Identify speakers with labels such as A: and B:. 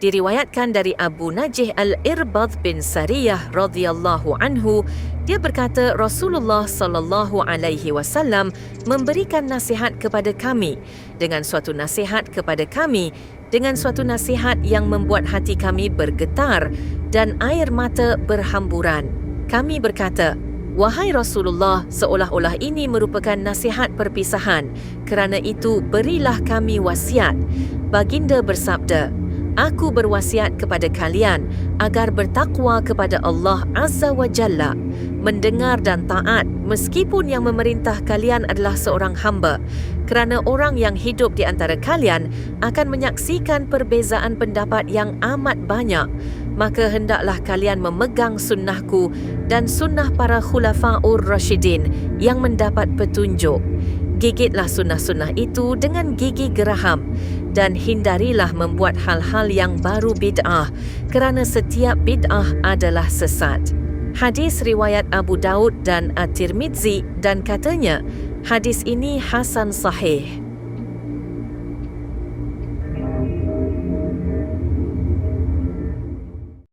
A: Diriwayatkan dari Abu Najih Al-Irbad bin Sariyah radhiyallahu anhu, dia berkata Rasulullah sallallahu alaihi wasallam memberikan nasihat kepada kami dengan suatu nasihat yang membuat hati kami bergetar dan air mata berhamburan. Kami berkata, "Wahai Rasulullah, seolah-olah ini merupakan nasihat perpisahan. Kerana itu, berilah kami wasiat." Baginda bersabda, "Aku berwasiat kepada kalian agar bertakwa kepada Allah Azza wa Jalla, mendengar dan taat meskipun yang memerintah kalian adalah seorang hamba. Kerana orang yang hidup di antara kalian akan menyaksikan perbezaan pendapat yang amat banyak. Maka hendaklah kalian memegang sunnahku dan sunnah para khulafa'ur rasyidin yang mendapat petunjuk. Gigitlah sunnah-sunnah itu dengan gigi geraham dan hindarilah membuat hal-hal yang baru bid'ah, kerana setiap bid'ah adalah sesat." Hadis riwayat Abu Daud dan At-Tirmizi, dan katanya, hadis ini hasan sahih.